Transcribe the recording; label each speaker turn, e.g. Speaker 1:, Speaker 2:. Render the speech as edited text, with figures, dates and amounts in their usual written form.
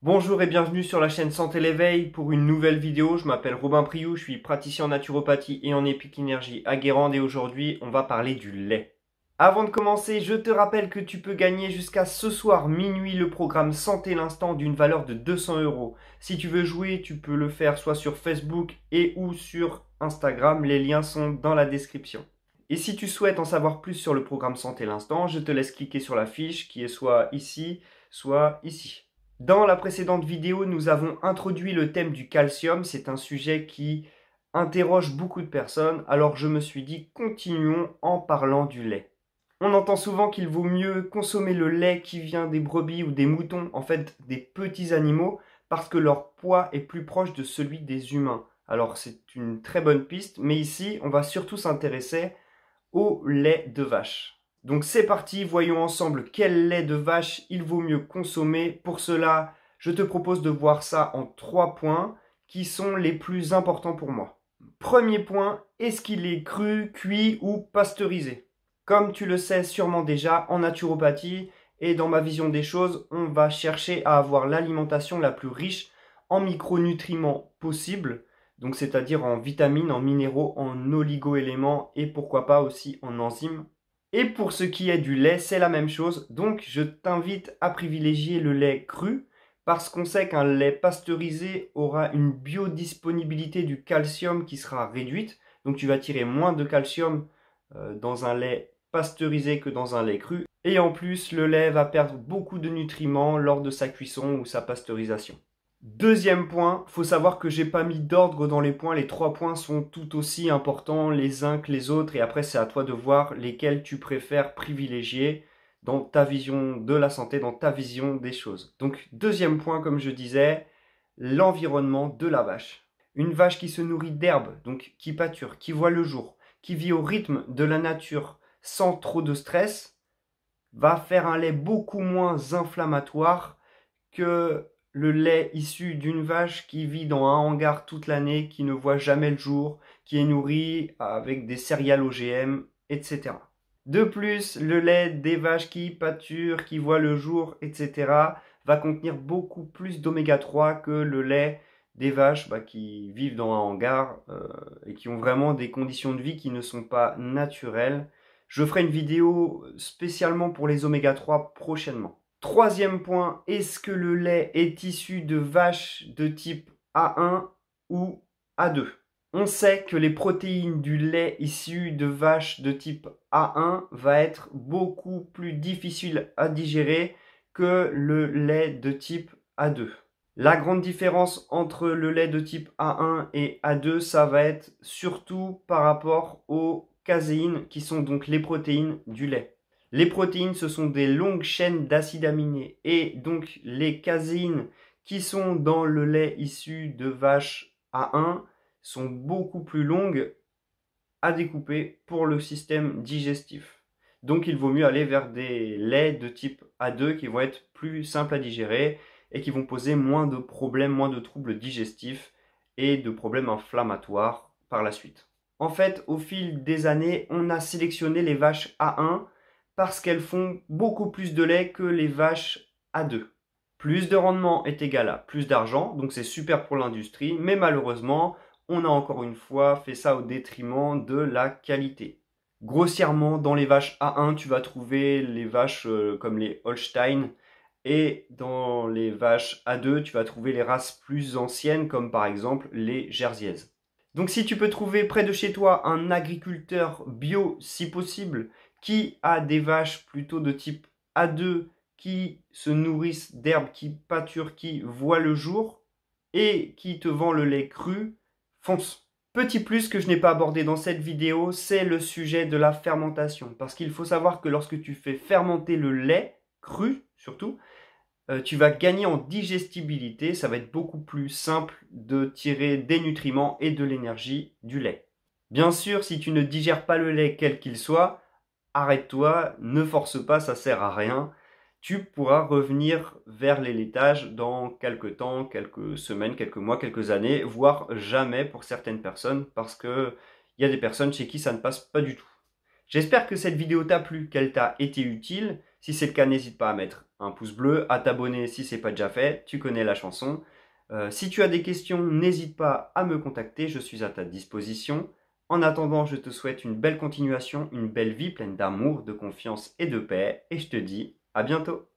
Speaker 1: Bonjour et bienvenue sur la chaîne Santé l'éveil pour une nouvelle vidéo. Je m'appelle Robin Priou, je suis praticien en naturopathie et en épikinénergie à Guérande et aujourd'hui on va parler du lait. Avant de commencer, je te rappelle que tu peux gagner jusqu'à ce soir minuit le programme Santé l'instant d'une valeur de 200 €. Si tu veux jouer, tu peux le faire soit sur Facebook et ou sur Instagram, les liens sont dans la description. Et si tu souhaites en savoir plus sur le programme Santé l'instant, je te laisse cliquer sur la fiche qui est soit ici, soit ici. Dans la précédente vidéo, nous avons introduit le thème du calcium. C'est un sujet qui interroge beaucoup de personnes. Alors je me suis dit, continuons en parlant du lait. On entend souvent qu'il vaut mieux consommer le lait qui vient des brebis ou des moutons, en fait des petits animaux, parce que leur poids est plus proche de celui des humains. Alors c'est une très bonne piste, mais ici on va surtout s'intéresser au lait de vache. Donc c'est parti, voyons ensemble quel lait de vache il vaut mieux consommer. Pour cela, je te propose de voir ça en 3 points qui sont les plus importants pour moi. Premier point, est-ce qu'il est cru, cuit ou pasteurisé? Comme tu le sais sûrement déjà, en naturopathie et dans ma vision des choses, on va chercher à avoir l'alimentation la plus riche en micronutriments possible, donc c'est-à-dire en vitamines, en minéraux, en oligo-éléments et pourquoi pas aussi en enzymes. Et pour ce qui est du lait, c'est la même chose, donc je t'invite à privilégier le lait cru parce qu'on sait qu'un lait pasteurisé aura une biodisponibilité du calcium qui sera réduite, donc tu vas tirer moins de calcium dans un lait pasteurisé que dans un lait cru. Et en plus, le lait va perdre beaucoup de nutriments lors de sa cuisson ou sa pasteurisation. Deuxième point, faut savoir que j'ai pas mis d'ordre dans les points, les 3 points sont tout aussi importants les uns que les autres et après c'est à toi de voir lesquels tu préfères privilégier dans ta vision de la santé, dans ta vision des choses. Donc deuxième point, comme je disais, l'environnement de la vache. Une vache qui se nourrit d'herbe, donc qui pâture, qui voit le jour, qui vit au rythme de la nature sans trop de stress, va faire un lait beaucoup moins inflammatoire que le lait issu d'une vache qui vit dans un hangar toute l'année, qui ne voit jamais le jour, qui est nourrie avec des céréales OGM, etc. De plus, le lait des vaches qui pâturent, qui voient le jour, etc. va contenir beaucoup plus d'oméga 3 que le lait des vaches qui vivent dans un hangar et qui ont vraiment des conditions de vie qui ne sont pas naturelles. Je ferai une vidéo spécialement pour les oméga 3 prochainement. Troisième point, est-ce que le lait est issu de vaches de type A1 ou A2? On sait que les protéines du lait issu de vaches de type A1 va être beaucoup plus difficile à digérer que le lait de type A2. La grande différence entre le lait de type A1 et A2, ça va être surtout par rapport aux caséines qui sont donc les protéines du lait. Les protéines, ce sont des longues chaînes d'acides aminés et donc les caséines qui sont dans le lait issu de vache A1 sont beaucoup plus longues à découper pour le système digestif. Donc il vaut mieux aller vers des laits de type A2 qui vont être plus simples à digérer et qui vont poser moins de problèmes, moins de troubles digestifs et de problèmes inflammatoires par la suite. En fait, au fil des années, on a sélectionné les vaches A1 parce qu'elles font beaucoup plus de lait que les vaches A2. Plus de rendement est égal à plus d'argent, donc c'est super pour l'industrie, mais malheureusement, on a encore une fois fait ça au détriment de la qualité. Grossièrement, dans les vaches A1, tu vas trouver les vaches comme les Holstein, et dans les vaches A2, tu vas trouver les races plus anciennes, comme par exemple les Jersiaises. Donc si tu peux trouver près de chez toi un agriculteur bio, si possible, qui a des vaches plutôt de type A2, qui se nourrissent d'herbes, qui pâturent, qui voient le jour, et qui te vend le lait cru, fonce. Petit plus que je n'ai pas abordé dans cette vidéo, c'est le sujet de la fermentation. Parce qu'il faut savoir que lorsque tu fais fermenter le lait, cru surtout, tu vas gagner en digestibilité. Ça va être beaucoup plus simple de tirer des nutriments et de l'énergie du lait. Bien sûr, si tu ne digères pas le lait quel qu'il soit, arrête-toi, ne force pas, ça sert à rien. Tu pourras revenir vers les laitages dans quelques temps, quelques semaines, quelques mois, quelques années, voire jamais pour certaines personnes, parce que il y a des personnes chez qui ça ne passe pas du tout. J'espère que cette vidéo t'a plu, qu'elle t'a été utile. Si c'est le cas, n'hésite pas à mettre un pouce bleu, à t'abonner si ce n'est pas déjà fait, tu connais la chanson. Si tu as des questions, n'hésite pas à me contacter, je suis à ta disposition. En attendant, je te souhaite une belle continuation, une belle vie pleine d'amour, de confiance et de paix, et je te dis à bientôt.